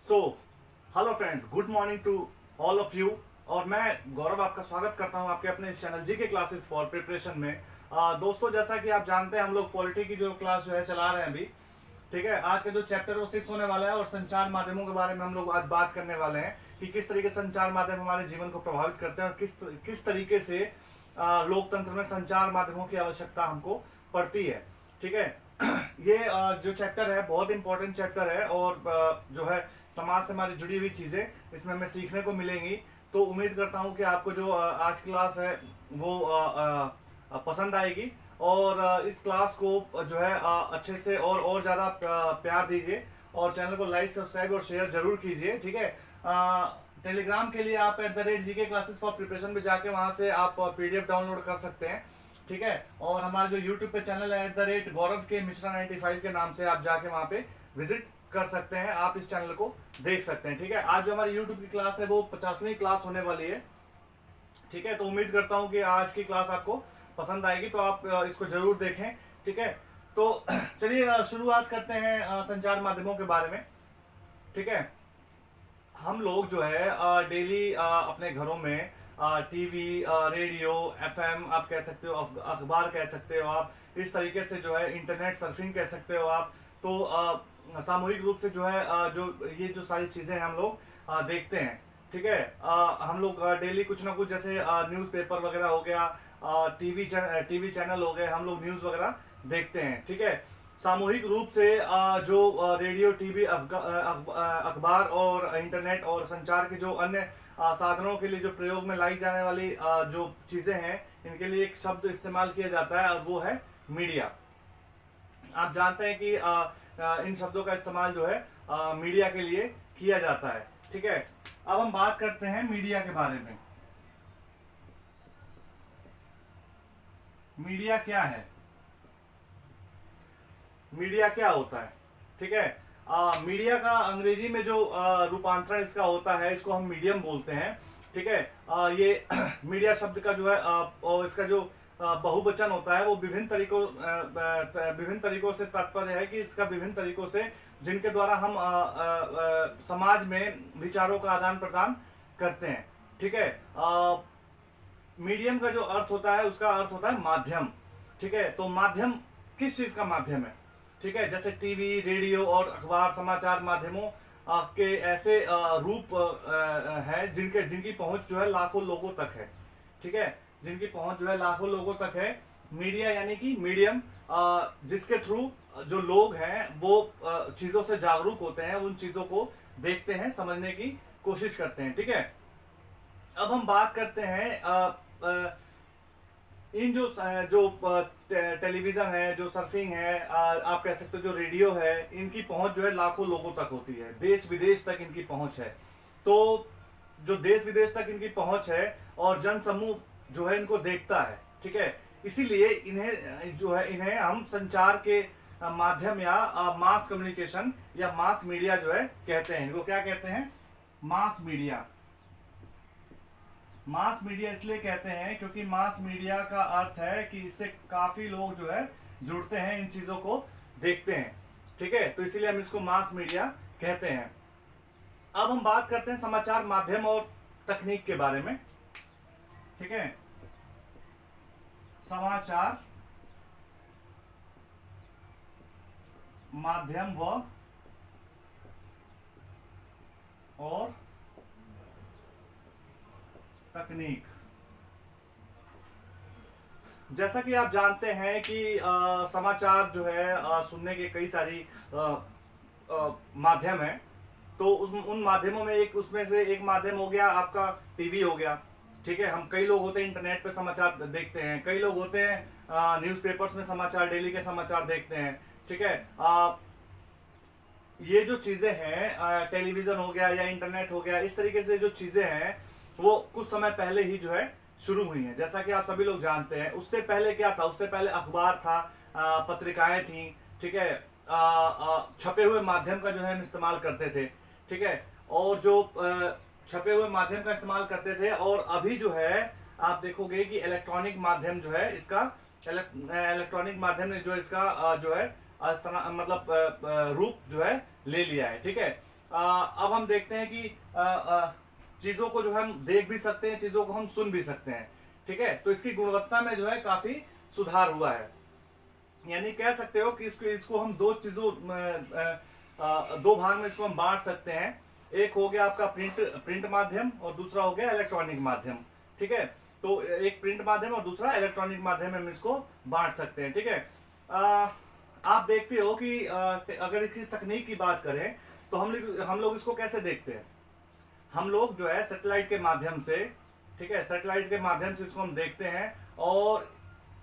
So hello friends, good morning to all of you. और मैं गौरव आपका स्वागत करता हूं आपके अपने इस चैनल जी के क्लासेस फॉर प्रिपरेशन में। दोस्तों, जैसा कि आप जानते हैं, हम लोग पॉलिटी की जो क्लास जो है चला रहे हैं अभी। ठीक है, आज का जो चैप्टर वो 6 होने वाला है और संचार माध्यमों के बारे में हम लोग आज बात करने वाले हैं कि किस तरीके से संचार माध्यम हमारे जीवन को प्रभावित करते हैं और किस तरीके से लोकतंत्र में संचार माध्यमों की आवश्यकता हमको पड़ती है। ठीक है, ये जो चैप्टर है बहुत इंपॉर्टेंट चैप्टर है और जो है समाज से हमारी जुड़ी हुई चीजें इसमें हमें सीखने को मिलेंगी। तो उम्मीद करता हूँ कि आपको जो आज क्लास है वो पसंद आएगी और इस क्लास को जो है अच्छे से और ज्यादा प्यार दीजिए और चैनल को लाइक, सब्सक्राइब और शेयर जरूर कीजिए। ठीक है, टेलीग्राम के लिए आप @GK क्लासेस फॉर प्रिपरेशन पे जाके वहां से आप PDF डाउनलोड कर सकते हैं। ठीक है, और हमारा जो यूट्यूब पे चैनल है @गौरव के मिश्रा 95 के नाम से आप जाके वहां पे विजिट कर सकते हैं, आप इस चैनल को देख सकते हैं। ठीक है, आज जो हमारी यूट्यूब की क्लास है वो 50वीं क्लास होने वाली है। ठीक है, तो उम्मीद करता हूं कि आज की क्लास आपको पसंद आएगी, तो आप इसको जरूर देखें। ठीक है, तो चलिए शुरुआत करते हैं संचार माध्यमों के बारे में। ठीक है, हम लोग जो है डेली अपने घरों में टीवी, रेडियो, FM आप कह सकते हो, अखबार कह सकते हो आप, इस तरीके से जो है इंटरनेट सर्फिंग कह सकते हो आप। तो सामूहिक रूप से जो है जो ये जो सारी चीजें हम लोग देखते हैं। ठीक है, हम लोग डेली कुछ ना कुछ, जैसे न्यूज़पेपर वगैरह हो गया, टीवी चैनल हो गए, हम लोग न्यूज़ वगैरह देखते हैं। ठीक है, सामूहिक रूप से जो रेडियो, टीवी, अखबार और इंटरनेट और संचार के जो अन्य साधनों के लिए जो प्रयोग में लाई जाने वाली जो चीजें हैं, इनके लिए एक शब्द इस्तेमाल किया जाता है और वो है मीडिया। आप जानते हैं कि इन शब्दों का इस्तेमाल जो है मीडिया के लिए किया जाता है। ठीक है, अब हम बात करते हैं मीडिया के बारे में। मीडिया क्या है, मीडिया क्या होता है? ठीक है, मीडिया का अंग्रेजी में जो रूपांतरण इसका होता है, इसको हम मीडियम बोलते हैं। ठीक है, ये मीडिया शब्द का जो है और इसका जो बहुवचन होता है वो विभिन्न तरीकों से तात्पर्य है कि इसका विभिन्न तरीकों से जिनके द्वारा हम समाज में विचारों का आदान प्रदान करते हैं। ठीक है, मीडियम का जो अर्थ होता है उसका अर्थ होता है माध्यम। ठीक है, तो माध्यम किस चीज का माध्यम है? ठीक है, जैसे टीवी, रेडियो और अखबार समाचार माध्यमों के ऐसे रूप है जिनकी पहुंच जो है लाखों लोगों तक है। ठीक है, जिनकी पहुंच जो है लाखों लोगों तक है। मीडिया यानी कि मीडियम, जिसके थ्रू जो लोग हैं वो चीजों से जागरूक होते हैं, उन चीजों को देखते हैं, समझने की कोशिश करते हैं। ठीक है, अब हम बात करते हैं इन जो टेलीविजन है, जो सर्फिंग है, आप कह सकते हो जो रेडियो है, इनकी पहुंच जो है लाखों लोगों तक होती है, देश विदेश तक इनकी पहुंच है। तो जो देश विदेश तक इनकी पहुंच है और जन समूह जो है इनको देखता है। ठीक है, इसीलिए इन्हें हम संचार के माध्यम या मास कम्युनिकेशन या मास मीडिया जो है कहते हैं। इनको क्या कहते हैं? Mass media. मास मीडिया इसलिए कहते हैं क्योंकि मास मीडिया का अर्थ है कि इससे काफी लोग जो है जुड़ते हैं, इन चीजों को देखते हैं। ठीक है, तो इसीलिए हम इसको मास मीडिया कहते हैं। अब हम बात करते हैं समाचार माध्यम और तकनीक के बारे में। ठीक है, समाचार माध्यम और तकनीक। जैसा कि आप जानते हैं कि समाचार जो है सुनने के कई सारी माध्यम है। तो उन माध्यमों में उसमें से एक माध्यम हो गया आपका टीवी हो गया। ठीक है, हम कई लोग होते हैं इंटरनेट पे समाचार देखते हैं, कई लोग होते हैं न्यूज़पेपर्स में समाचार, डेली के समाचार देखते हैं। ठीक है, ये जो चीजें हैं, टेलीविजन हो गया या इंटरनेट हो गया, इस तरीके से जो चीजें हैं वो कुछ समय पहले ही जो है शुरू हुई हैं। जैसा कि आप सभी लोग जानते हैं, उससे पहले क्या था? उससे पहले अखबार था, पत्रिकाएं थी। ठीक है, छपे हुए माध्यम का जो है हम इस्तेमाल करते थे। ठीक है, और जो छपे हुए माध्यम का इस्तेमाल करते थे, और अभी जो है आप देखोगे कि इलेक्ट्रॉनिक माध्यम जो है इसका इलेक्ट्रॉनिक माध्यम ने जो इसका जो है मतलब रूप जो है ले लिया है। ठीक है, अब हम देखते हैं कि चीजों को जो है हम देख भी सकते हैं, चीजों को हम सुन भी सकते हैं। ठीक है, तो इसकी गुणवत्ता में जो है काफी सुधार हुआ है। यानी कह सकते हो कि इसको इसको हम दो चीजों दो भाग में इसको हम बांट सकते हैं। एक हो गया आपका प्रिंट माध्यम और दूसरा हो गया इलेक्ट्रॉनिक माध्यम। ठीक है, तो एक प्रिंट माध्यम और दूसरा इलेक्ट्रॉनिक माध्यम में हम इसको बांट सकते हैं। ठीक है, आप देखते हो कि अगर इसकी तकनीक की बात करें तो हम लोग इसको कैसे देखते हैं। हम लोग जो है सैटेलाइट के माध्यम से, ठीक है, सैटेलाइट के माध्यम से इसको हम देखते हैं और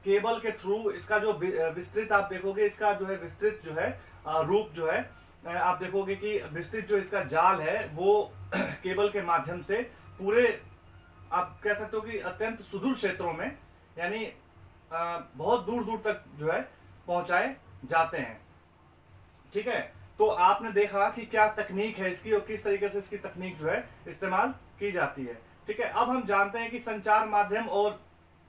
केबल के थ्रू इसका जो विस्तृत आप देखोगे, इसका जो है विस्तृत जो है रूप जो है आप देखोगे कि विस्तृत जो इसका जाल है वो केबल के माध्यम से पूरे आप कह सकते हो कि अत्यंत सुदूर क्षेत्रों में, यानी बहुत दूर दूर तक जो है पहुंचाए जाते हैं। ठीक है, तो आपने देखा कि क्या तकनीक है इसकी और किस तरीके से इसकी तकनीक जो है इस्तेमाल की जाती है। ठीक है, अब हम जानते हैं कि संचार माध्यम और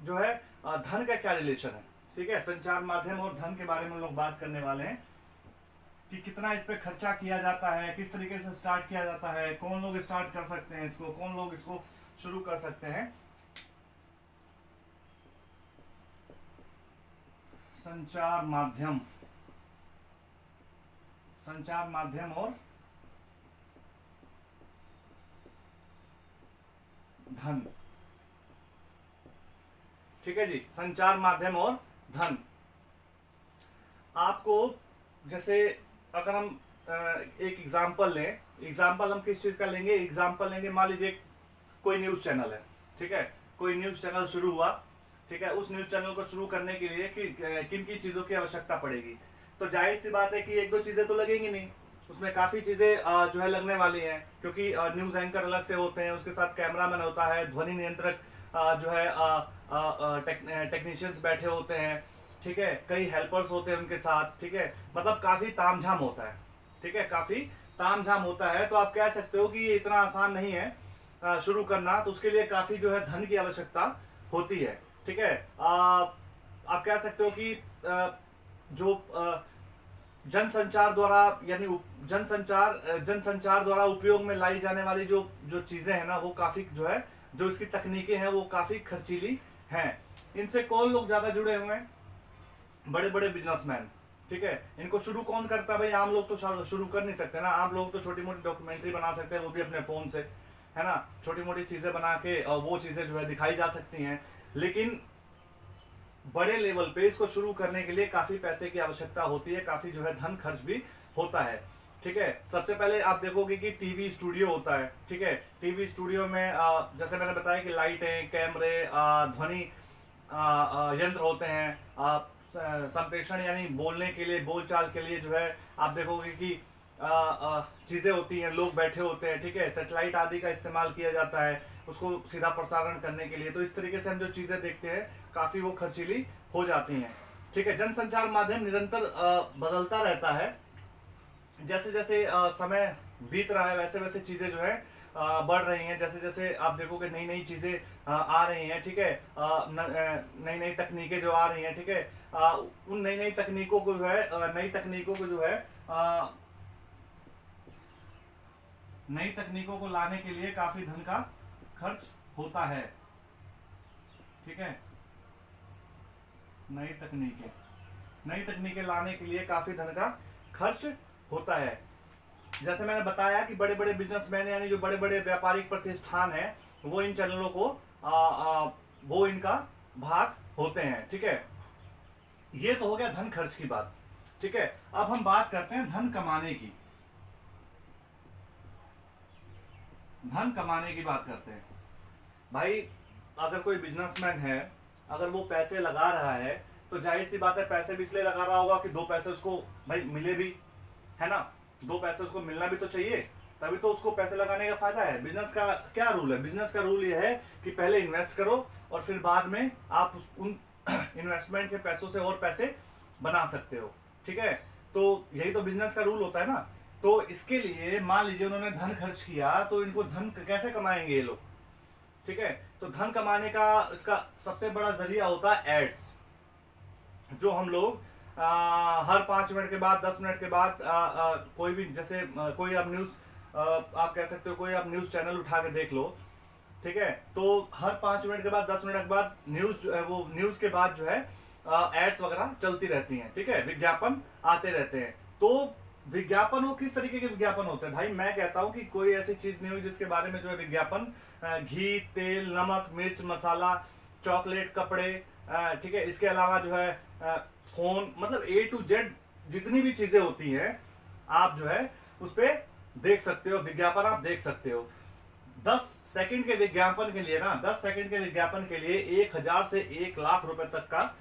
जो है धन का क्या रिलेशन है। ठीक है, संचार माध्यम और धन के बारे में हम लोग बात करने वाले हैं कि कितना इस पे खर्चा किया जाता है, किस तरीके से स्टार्ट किया जाता है, कौन लोग स्टार्ट कर सकते हैं इसको, कौन लोग इसको शुरू कर सकते हैं। संचार माध्यम, संचार माध्यम और धन। ठीक है जी, संचार माध्यम और धन। आपको जैसे अगर हम एक एग्जांपल लें, एग्जांपल हम किस चीज का लेंगे, एग्जांपल लेंगे मान लीजिए कोई न्यूज चैनल है। ठीक है, कोई न्यूज चैनल शुरू हुआ। ठीक है, उस न्यूज चैनल को शुरू करने के लिए किन की चीजों की आवश्यकता पड़ेगी, तो जाहिर सी बात है कि एक दो चीजें तो लगेंगी नहीं, उसमें काफी चीजें जो है लगने वाली हैं, क्योंकि न्यूज एंकर अलग से होते हैं, उसके साथ कैमरामैन होता है, ध्वनि नियंत्रक जो है टेक्नीशियंस बैठे होते हैं। ठीक है, कई हेल्पर्स होते हैं उनके साथ। ठीक है, मतलब काफी तामझाम होता है। ठीक है, काफी तामझाम होता है, तो आप कह सकते हो कि ये इतना आसान नहीं है शुरू करना, तो उसके लिए काफी जो है धन की आवश्यकता होती है। ठीक है, आप कह सकते हो कि जो जनसंचार द्वारा यानी जनसंचार द्वारा उपयोग में लाई जाने वाली जो जो चीजें हैं ना, वो काफी जो है जो इसकी तकनीकें हैं वो काफी खर्चीली हैं। इनसे कौन लोग ज्यादा जुड़े हुए हैं, बड़े बड़े बिजनेसमैन। ठीक है, इनको शुरू कौन करता है भाई, आम लोग तो शुरू कर नहीं सकते ना। आम लोग तो छोटी मोटी डॉक्यूमेंट्री बना सकते हैं, वो भी अपने फोन से, है ना, छोटी मोटी चीजें बना के वो चीजें जो है दिखाई जा सकती हैं। लेकिन बड़े लेवल पे इसको शुरू करने के लिए काफी पैसे की आवश्यकता होती है, काफी जो है धन खर्च भी होता है। ठीक है, सबसे पहले आप देखोगे कि टीवी स्टूडियो होता है। ठीक है, टीवी स्टूडियो में जैसे मैंने बताया कि लाइटें, कैमरे, ध्वनि यंत्र होते हैं, संप्रेषण यानी बोलने के लिए, बोलचाल के लिए जो है आप देखोगे कि चीजें होती हैं, लोग बैठे होते हैं। ठीक है, सैटेलाइट आदि का इस्तेमाल किया जाता है उसको सीधा प्रसारण करने के लिए। तो इस तरीके से हम जो चीजें देखते हैं काफी वो खर्चीली हो जाती हैं। ठीक है, जनसंचार माध्यम निरंतर बदलता रहता है, जैसे जैसे समय बीत रहा है वैसे वैसे चीजें जो है बढ़ रही हैं। जैसे जैसे आप देखोगे नई नई चीजें आ रही हैं। ठीक है, नई नई तकनीकें जो आ रही हैं। ठीक है, उन नई नई तकनीकों को जो है नई तकनीकों को लाने के लिए काफी धन का खर्च होता है। ठीक है, नई तकनीकें लाने के लिए काफी धन का खर्च होता है। जैसे मैंने बताया कि बड़े बड़े बिजनेसमैन यानी जो बड़े बड़े व्यापारिक प्रतिष्ठान हैं वो इन चैनलों को वो इनका भाग होते हैं। ठीक है, ये तो हो गया धन खर्च की बात। ठीक है, अब हम बात करते हैं धन कमाने की। धन कमाने की बात करते हैं भाई। अगर कोई बिजनेसमैन है, अगर वो पैसे लगा रहा है तो जाहिर सी बात है पैसे भी इसलिए लगा रहा होगा कि दो पैसे उसको भाई मिले भी, है ना, दो पैसे उसको मिलना भी तो चाहिए, तभी तो उसको पैसे लगाने का फायदा है। बिजनेस का क्या रूल है, बिजनेस का रूल ये है कि पहले इन्वेस्ट करो और फिर बाद में आप उन इन्वेस्टमेंट के पैसों से और पैसे बना सकते हो। ठीक है, तो यही तो बिजनेस का रूल होता है ना। तो इसके लिए मान लीजिए उन्होंने धन खर्च किया, तो इनको धन कैसे कमाएंगे ये लोग। ठीक है, तो धन कमाने का इसका सबसे बड़ा जरिया होता है एड्स, जो हम लोग हर 5 मिनट के बाद, 10 मिनट के बाद कोई भी जैसे कोई अब न्यूज आप कह सकते हो कोई आप न्यूज चैनल उठा के देख लो, ठीक है, तो हर 5 मिनट के बाद 10 मिनट के बाद न्यूज जो है वो न्यूज के बाद जो है एड्स वगैरह चलती रहती हैं, ठीक है, विज्ञापन आते रहते हैं। तो विज्ञापन वो किस तरीके के विज्ञापन होते हैं भाई, मैं कहता हूं कि कोई ऐसी चीज नहीं हुई जिसके बारे में जो है विज्ञापन घी, तेल, नमक, मिर्च, मसाला, चॉकलेट, कपड़े, ठीक है, इसके अलावा जो है फोन, मतलब A to Z जितनी भी चीजें होती हैं आप जो है उस पर देख सकते हो, विज्ञापन आप देख सकते हो। 10 सेकंड के विज्ञापन के लिए ना, 10 सेकंड के विज्ञापन के लिए 1000 से 1 लाख रुपए तक का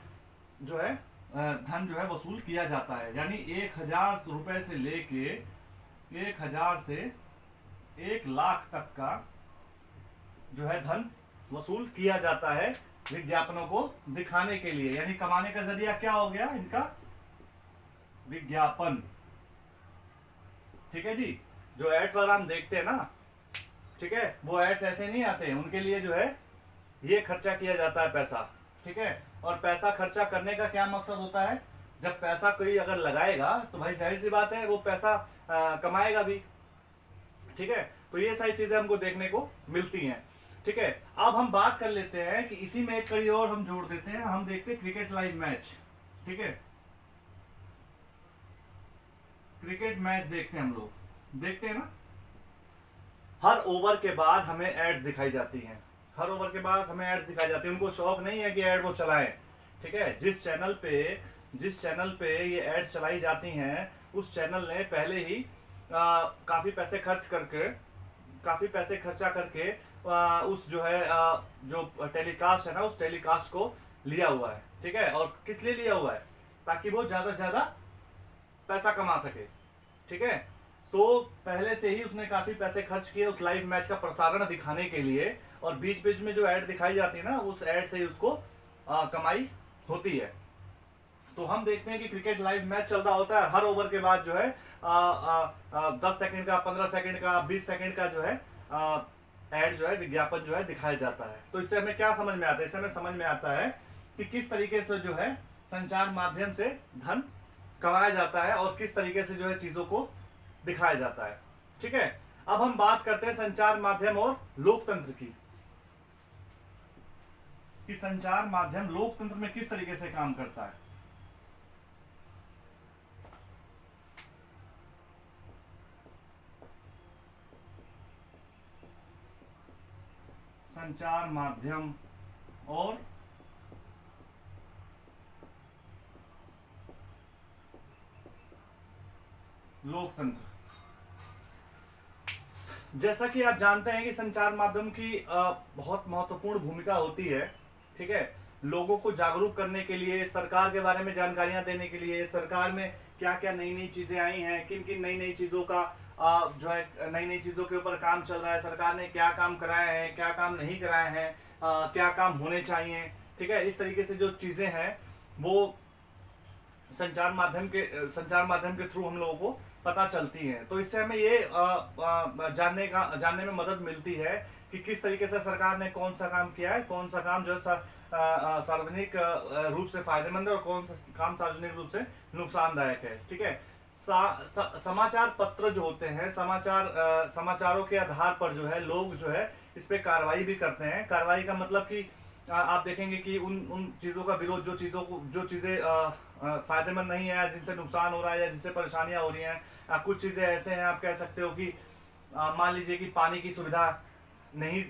जो है धन जो है वसूल किया जाता है। यानी 1000 रुपए से लेके 1000 से 1 लाख तक का जो है धन वसूल किया जाता है विज्ञापनों को दिखाने के लिए। यानी कमाने का जरिया क्या हो गया इनका, विज्ञापन, ठीक है जी। जो एड्स वगैरह हम देखते हैं ना, ठीक है, वो एड्स ऐसे नहीं आते हैं, उनके लिए जो है ये खर्चा किया जाता है पैसा, ठीक है। और पैसा खर्चा करने का क्या मकसद होता है, जब पैसा कोई अगर लगाएगा तो भाई जाहिर सी बात है वो पैसा कमाएगा भी, ठीक है। तो ये सारी चीजें हमको देखने को मिलती हैं, ठीक है। अब हम बात कर लेते हैं कि इसी में एक कड़ी और हम जोड़ देते हैं, हम देखते हैं क्रिकेट लाइव मैच, ठीक है, क्रिकेट मैच देखते हैं हम लोग, देखते हैं ना, हर ओवर के बाद हमें एड्स दिखाई जाती हैं, हर ओवर के बाद हमें एड्स दिखाई जाती हैं। उनको शौक नहीं है कि एड वो चलाएं, ठीक है। जिस चैनल पे ये एड्स चलाई जाती हैं उस चैनल ने पहले ही काफी पैसे खर्चा करके उस जो है जो टेलीकास्ट है ना, उस टेलीकास्ट को लिया हुआ है, ठीक है। और किस लिए लिया हुआ है, ताकि वो ज्यादा से ज्यादा पैसा कमा सके, ठीक है। तो पहले से ही उसने काफी पैसे खर्च किए उस लाइव मैच का प्रसारण दिखाने के लिए, और बीच बीच में जो ऐड दिखाई जाती है ना, उस ऐड से ही उसको कमाई होती है। तो हम देखते हैं कि क्रिकेट लाइव मैच चल रहा होता है, हर ओवर के बाद जो है 10 सेकंड का, 15 सेकंड का, 20 सेकंड का जो है ऐड जो है, विज्ञापन जो है दिखाया जाता है। तो इससे हमें क्या समझ में आता है, इससे हमें समझ में आता है कि किस तरीके से जो है संचार माध्यम से धन कमाया जाता है और किस तरीके से जो है चीजों को दिखाया जाता है, ठीक है। अब हम बात करते हैं संचार माध्यम और लोकतंत्र की, कि संचार माध्यम लोकतंत्र में किस तरीके से काम करता है। संचार माध्यम और लोकतंत्र, जैसा कि आप जानते हैं कि संचार माध्यम की बहुत महत्वपूर्ण भूमिका होती है, ठीक है। लोगों को जागरूक करने के लिए, सरकार के बारे में जानकारियां देने के लिए, सरकार में क्या क्या नई नई चीजें आई हैं, किन किन नई नई चीजों का जो है नई नई चीजों के ऊपर काम चल रहा है, सरकार ने क्या काम कराए हैं, क्या काम नहीं कराए हैं, क्या काम होने चाहिए, ठीक है। इस तरीके से जो चीजें हैं वो संचार माध्यम के थ्रू हम लोगों को पता चलती हैं। तो इससे हमें ये जानने में मदद मिलती है कि किस तरीके से सरकार ने कौन सा काम किया है, कौन सा काम जो है सार्वजनिक रूप से फायदेमंद है और कौन सा काम सार्वजनिक रूप से नुकसानदायक है, ठीक है। समाचार पत्र जो होते हैं, समाचारों के आधार पर जो है लोग जो है इस पे कार्रवाई भी करते हैं। कार्रवाई का मतलब कि आप देखेंगे कि उन चीजों का विरोध, जो चीजें फायदेमंद नहीं है, जिनसे नुकसान हो रहा है या जिनसे परेशानियां हो रही हैं, कुछ चीजें ऐसे हैं आप कह सकते हो कि मान लीजिए कि पानी की सुविधा नहीं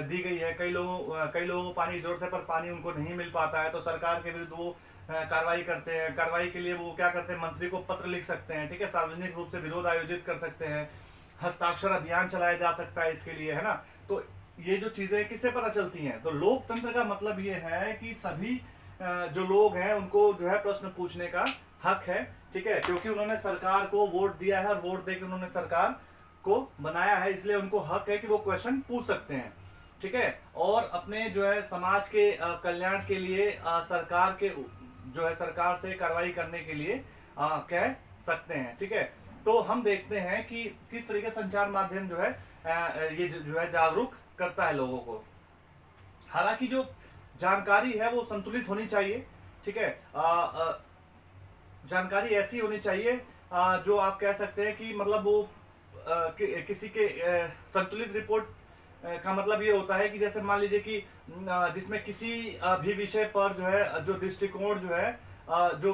दी गई है, कई लोगों को पानी की जरूरत है पर पानी उनको नहीं मिल पाता है, तो सरकार के विरुद्ध वो कार्रवाई करते हैं। कार्रवाई के लिए वो क्या करते हैं, मंत्री को पत्र लिख सकते हैं, ठीक है, सार्वजनिक रूप से विरोध आयोजित कर सकते हैं, हस्ताक्षर अभियान चलाया जा सकता है इसके लिए, है ना। तो ये जो चीजें किससे पता चलती हैं, तो लोकतंत्र का मतलब ये है कि सभी जो लोग हैं उनको जो है प्रश्न पूछने का हक है, ठीक है, क्योंकि उन्होंने सरकार को वोट दिया है और वोट देकर उन्होंने सरकार को बनाया है, इसलिए उनको हक है कि वो क्वेश्चन पूछ सकते हैं, ठीक है। और अपने जो है समाज के कल्याण के लिए सरकार के जो है सरकार से कार्रवाई करने के लिए कह सकते हैं, ठीक है। तो हम देखते हैं कि किस तरीके संचार माध्यम जो है ये जो है जागरूक करता है लोगों को। हालांकि जो जानकारी है वो संतुलित होनी चाहिए, ठीक है। जानकारी ऐसी होनी चाहिए जो आप कह सकते हैं कि मतलब वो किसी के संतुलित रिपोर्ट का मतलब ये होता है कि जैसे मान लीजिए कि जिसमें किसी भी विषय पर जो है जो दृष्टिकोण जो है जो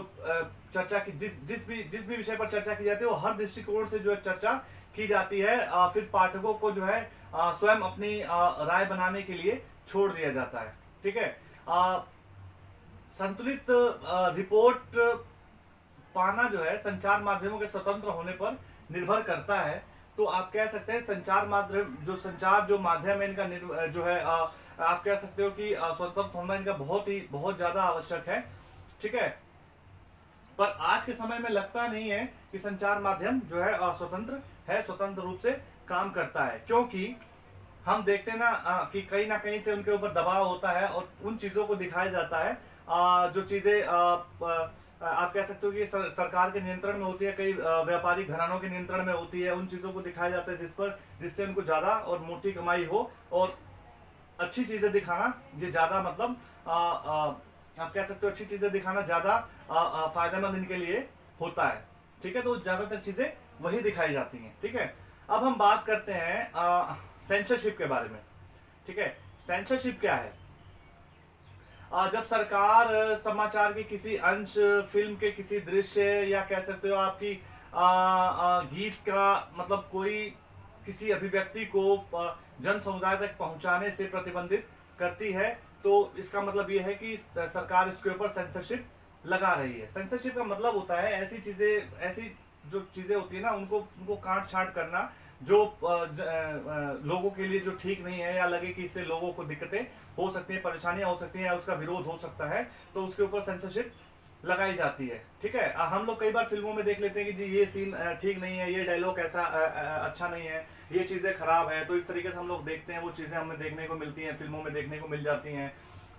चर्चा की जिस भी विषय पर चर्चा की जाती है वो हर दृष्टिकोण से जो है चर्चा की जाती है, फिर पाठकों को जो है स्वयं अपनी राय बनाने के लिए छोड़ दिया जाता है। ठीक है, संतुलित रिपोर्ट पाना जो है संचार माध्यमों के स्वतंत्र होने पर निर्भर करता है। तो आप कह सकते हैं संचार जो माध्यम है इनका जो है आप कह सकते हो कि स्वतंत्र होना इनका बहुत ज्यादा आवश्यक है। ठीक है, पर आज के समय में लगता नहीं है कि संचार माध्यम जो है स्वतंत्र रूप से काम करता है, क्योंकि हम देखते हैं कि कहीं ना कहीं से उनके ऊपर दबाव होता है और उन चीजों को दिखाया जाता है जो चीजें आप कह सकते हो कि सरकार के नियंत्रण में होती है, कई व्यापारिक घरानों के नियंत्रण में होती है। उन चीजों को दिखाया जाता है जिससे उनको ज्यादा और मोटी कमाई हो, और अच्छी चीजें दिखाना ये ज्यादा मतलब आप कह सकते हो अच्छी चीजें दिखाना ज्यादा फायदेमंद इनके लिए होता है। ठीक है, तो ज्यादातर चीजें वही दिखाई जाती हैं। ठीक है, अब हम बात करते हैं सेंसरशिप के बारे में। ठीक है, सेंसरशिप क्या है? जब सरकार समाचार के किसी अंश, फिल्म के किसी दृश्य, या कह सकते हो आपकी गीत का मतलब कोई किसी अभिव्यक्ति को जन समुदाय तक पहुंचाने से प्रतिबंधित करती है, तो इसका मतलब यह है कि सरकार इसके ऊपर सेंसरशिप लगा रही है। सेंसरशिप का मतलब होता है ऐसी जो चीजें होती है ना उनको काट छांट करना जो लोगों के लिए जो ठीक नहीं है, या लगे कि इससे लोगों को दिक्कतें हो सकती हैं, परेशानियां हो सकती हैं, या उसका विरोध हो सकता है, तो उसके ऊपर सेंसरशिप लगाई जाती है। ठीक है, हम लोग कई बार फिल्मों में देख लेते हैं कि जी ये सीन ठीक नहीं है, ये डायलॉग ऐसा अच्छा नहीं है, ये चीजें खराब है, तो इस तरीके से हम लोग देखते हैं, वो चीजें हमें देखने को मिलती हैं, फिल्मों में देखने को मिल जाती हैं।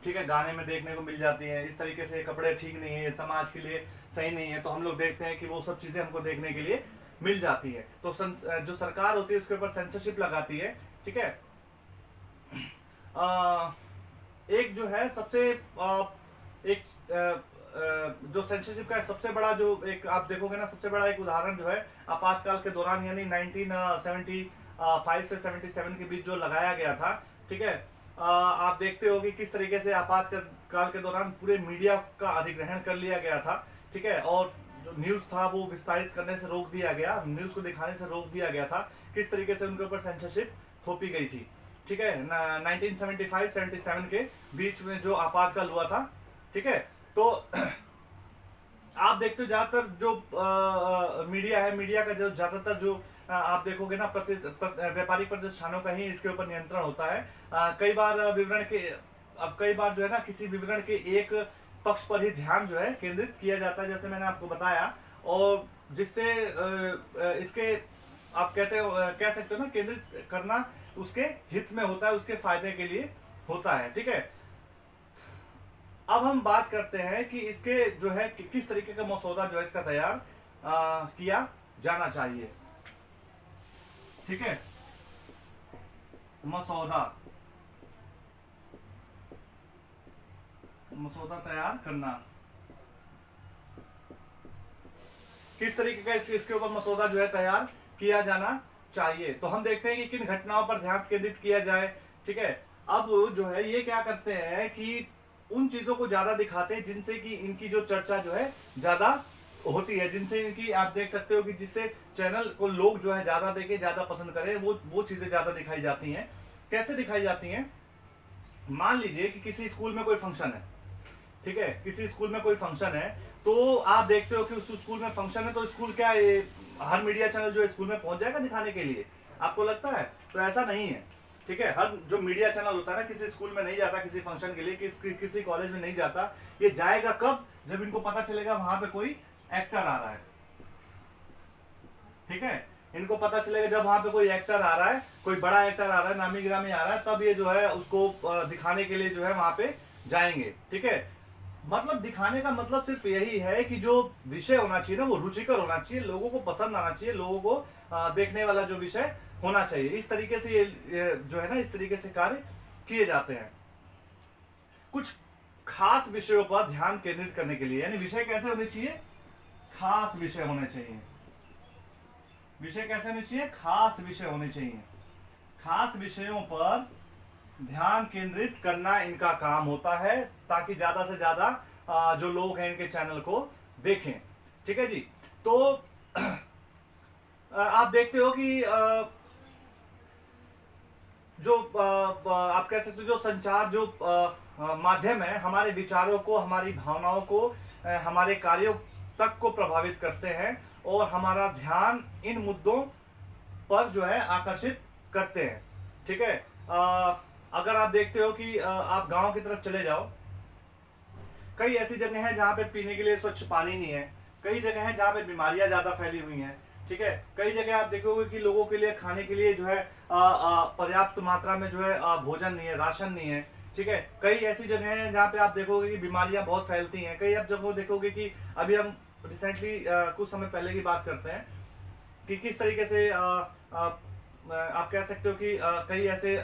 ठीक है, गाने में देखने को मिल जाती हैं, इस तरीके से कपड़े ठीक नहीं है, समाज के लिए सही नहीं है, तो हम लोग देखते हैं कि वो सब चीजें हमको देखने के लिए मिल जाती है। तो जो सरकार होती है उसके ऊपर सेंसरशिप लगाती है। ठीक है, एक जो है सबसे जो सेंसरशिप का सबसे बड़ा जो एक आप देखोगे ना, सबसे बड़ा एक उदाहरण जो है आपातकाल के दौरान यानी 1975 से 77 के बीच जो लगाया गया था। ठीक है, आप देखते हो कि किस तरीके से आपातकाल के दौरान पूरे मीडिया का अधिग्रहण कर लिया गया था। ठीक है, और जो न्यूज था वो विस्तारित करने से रोक दिया गया, न्यूज को दिखाने से रोक दिया गया था। किस तरीके से उनके ऊपर सेंसरशिप थोपी गई थी। ठीक है, 1975-77 के बीच में जो आपातकाल हुआ था। ठीक है, तो आप देखते हो ज्यादातर जो मीडिया है, मीडिया का जो ज्यादातर जो आप देखोगे ना व्यापारिक प्रतिष्ठानों का ही इसके ऊपर नियंत्रण होता है। कई बार जो है ना किसी विवरण के एक पक्ष पर ही ध्यान जो है केंद्रित किया जाता है, जैसे मैंने आपको बताया, और जिससे इसके आप कह सकते हो ना केंद्रित करना उसके हित में होता है, उसके फायदे के लिए होता है। ठीक है, अब हम बात करते हैं कि इसके जो है किस तरीके का मसौदा जो है इसका तैयार किया जाना चाहिए। ठीक है, मसौदा तैयार करना किस तरीके का इसके ऊपर मसौदा जो है तैयार किया जाना चाहिए। तो हम देखते हैं कि किन घटनाओं पर ध्यान केंद्रित किया जाए। ठीक है, अब जो है ये क्या करते हैं कि उन चीजों को ज्यादा दिखाते हैं जिनसे कि इनकी जो चर्चा जो है ज्यादा होती है, जिनसे इनकी आप देख सकते हो कि जिससे चैनल को लोग जो है ज्यादा देखें, ज्यादा पसंद करें, वो चीजें ज्यादा दिखाई जाती हैं। कैसे दिखाई जाती हैं? मान लीजिए कि किसी स्कूल में कोई फंक्शन है। ठीक है, किसी स्कूल में कोई फंक्शन है, तो आप देखते हो कि उस स्कूल में फंक्शन है, तो स्कूल क्या हर मीडिया चैनल जो स्कूल में पहुंच जाएगा दिखाने के लिए? आपको लगता है? तो ऐसा नहीं है। ठीक है, हर जो मीडिया चैनल होता है ना किसी स्कूल में नहीं जाता, किसी फंक्शन के लिए, किसी कॉलेज में नहीं जाता। ये जाएगा कब? जब इनको पता चलेगा वहां पे कोई एक्टर आ रहा है। ठीक है, इनको पता चलेगा जब वहां पे कोई एक्टर आ रहा है, कोई बड़ा एक्टर आ रहा है, नामी गिरामी आ रहा है, तब ये जो है उसको दिखाने के लिए जो है वहां पे जाएंगे। ठीक है, मतलब दिखाने का मतलब सिर्फ यही है कि जो विषय होना चाहिए ना वो रुचिकर होना चाहिए, लोगों को पसंद आना चाहिए, लोगों को देखने वाला जो विषय होना चाहिए। इस तरीके से ये जो है ना इस तरीके से कार्य किए जाते हैं। कुछ खास विषयों पर ध्यान केंद्रित करने के लिए, यानी विषय कैसे होने चाहिए? खास विषय होने चाहिए। विषय कैसे होने चाहिए? खास विषय होने चाहिए। खास विषयों पर ध्यान केंद्रित करना इनका काम होता है, ताकि ज्यादा से ज्यादा जो लोग हैं इनके चैनल को देखें। ठीक है जी। तो आप देखते हो कि जो आप कह सकते हो जो संचार जो माध्यम है हमारे विचारों को, हमारी भावनाओं को, हमारे कार्यों तक को प्रभावित करते हैं और हमारा ध्यान इन मुद्दों पर जो है आकर्षित करते हैं। ठीक है। अगर आप देखते हो कि आप गांव की तरफ चले जाओ, कई ऐसी जगह हैं जहां पे पीने के लिए स्वच्छ पानी नहीं है, कई जगह हैं जहां पे बीमारियां ज्यादा फैली हुई हैं। ठीक है। कई जगह आप देखोगे कि लोगों के लिए खाने के लिए जो है पर्याप्त मात्रा में जो है भोजन नहीं है, राशन नहीं है। ठीक है। कई ऐसी जगह हैं जहाँ पे आप देखोगे कि बीमारियां बहुत फैलती हैं। कई आप जगह देखोगे कि अभी हम रिसेंटली कुछ समय पहले की बात करते हैं कि किस तरीके से आप कह सकते हो कि कई ऐसे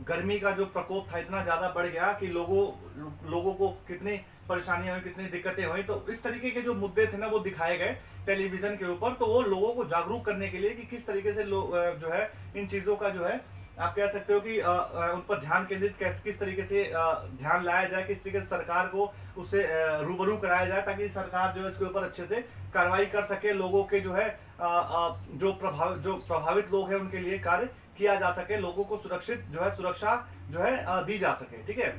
गर्मी का जो प्रकोप था इतना ज्यादा बढ़ गया कि लोगों को कितनी परेशानियां हुई, कितनी दिक्कतें हुई। तो इस तरीके के जो मुद्दे थे ना वो दिखाए गए टेलीविजन के ऊपर, तो वो लोगों को जागरूक करने के लिए कि किस तरीके से जो है इन चीजों का जो है आप कह सकते हो कि उन पर ध्यान केंद्रित किस तरीके से ध्यान लाया जाए, किस तरीके से सरकार को उससे रूबरू कराया जाए, ताकि सरकार जो है इसके ऊपर अच्छे से कार्रवाई कर सके, लोगों के जो है जो प्रभावित लोग हैं उनके लिए कार्य किया जा सके, लोगों को सुरक्षित जो है सुरक्षा जो है दी जा सके। ठीक है।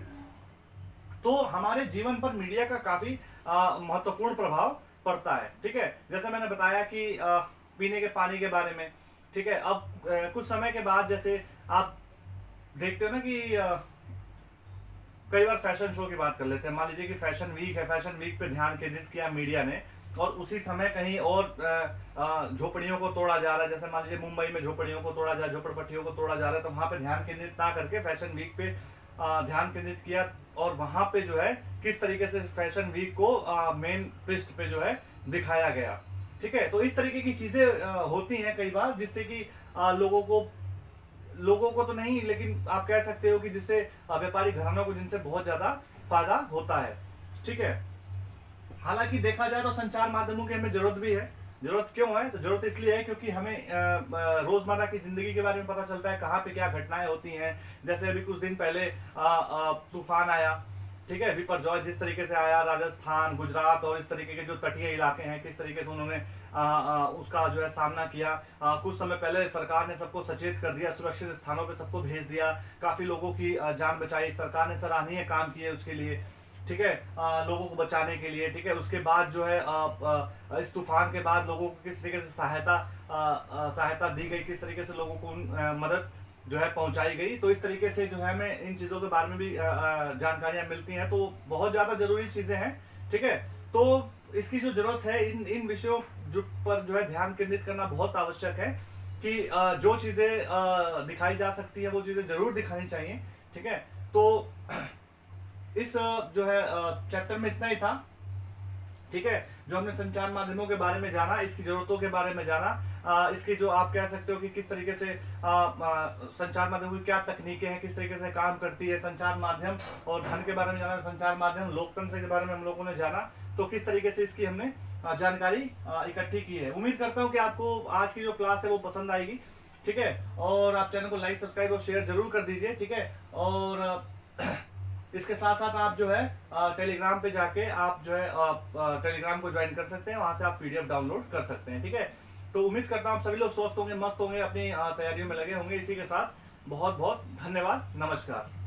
तो हमारे जीवन पर मीडिया का काफी महत्वपूर्ण प्रभाव पड़ता है। ठीक है। जैसे मैंने बताया कि पीने के पानी के बारे में। ठीक है। अब कुछ समय के बाद जैसे आप देखते हो ना कि कई बार फैशन शो की बात कर लेते हैं। मान लीजिए कि फैशन वीक है, फैशन वीक पे ध्यान केंद्रित किया मीडिया ने और उसी समय कहीं और झोपड़ियों को तोड़ा जा रहा है। जैसे मान लीजिए मुंबई में झोपड़ियों को तोड़ा जा, झोपड़पट्टियों को तोड़ा जा रहा है, तो वहां पे ध्यान केंद्रित ना करके फैशन वीक पे ध्यान केंद्रित किया और वहां पे जो है किस तरीके से फैशन वीक को मेन पृष्ठ पे जो है दिखाया गया। ठीक है। तो इस तरीके की चीजें होती हैं कई बार, जिससे कि लोगों को तो नहीं, लेकिन आप कह सकते हो कि जिससे व्यापारी घरानों को जिनसे बहुत ज्यादा फायदा होता है। ठीक है। हालांकि देखा जाए तो संचार माध्यमों की हमें जरूरत भी है। जरूरत क्यों है? तो जरूरत इसलिए है क्योंकि हमें रोजमर्रा की जिंदगी के बारे में पता चलता है, कहाँ पे क्या घटनाएं होती हैं। जैसे अभी कुछ दिन पहले तूफान आया। ठीक है। विपर्जॉय जिस तरीके से आया, राजस्थान, गुजरात और इस तरीके के जो तटीय इलाके हैं, किस तरीके से उन्होंने उसका जो है सामना किया। कुछ समय पहले सरकार ने सबको सचेत कर दिया, सुरक्षित स्थानों पे सबको भेज दिया, काफी लोगों की जान बचाई। सरकार ने सराहनीय काम किए उसके लिए। ठीक है। लोगों को बचाने के लिए। ठीक है। उसके बाद जो है इस तूफान के बाद लोगों को किस तरीके से सहायता दी गई, किस तरीके से लोगों को मदद जो है पहुंचाई गई। तो इस तरीके से जो है हमें इन चीजों के बारे में भी जानकारियां मिलती हैं, तो बहुत ज्यादा जरूरी चीजें हैं। ठीक है। तो इसकी जो जरूरत है इन विषयों पर जो है ध्यान केंद्रित करना बहुत आवश्यक है कि जो चीजें दिखाई जा सकती है वो चीजें जरूर दिखानी चाहिए। ठीक है। तो इस जो है चैप्टर में इतना ही था। ठीक है। जो हमने संचार माध्यमों के बारे में जाना, इसकी जरूरतों के बारे में जाना, इसकी जो आप कह सकते हो कि किस तरीके से संचार माध्यम की क्या तकनीकें हैं, किस तरीके से काम करती है संचार माध्यम, और धन के बारे में जाना, संचार माध्यम, लोकतंत्र के बारे में हम लोगों ने जाना, तो किस तरीके से इसकी हमने जानकारी इकट्ठी की है। उम्मीद करता हूँ कि आपको आज की जो क्लास है वो पसंद आएगी। ठीक है। और आप चैनल को लाइक, सब्सक्राइब और शेयर जरूर कर दीजिए। ठीक है। और इसके साथ साथ आप जो है टेलीग्राम पे जाके आप जो है टेलीग्राम को ज्वाइन कर सकते हैं, वहां से आप पीडीएफ डाउनलोड कर सकते हैं। ठीक है। तो उम्मीद करता हूँ आप सभी लोग स्वस्थ होंगे, मस्त होंगे, अपनी तैयारियों में लगे होंगे। इसी के साथ बहुत बहुत धन्यवाद। नमस्कार।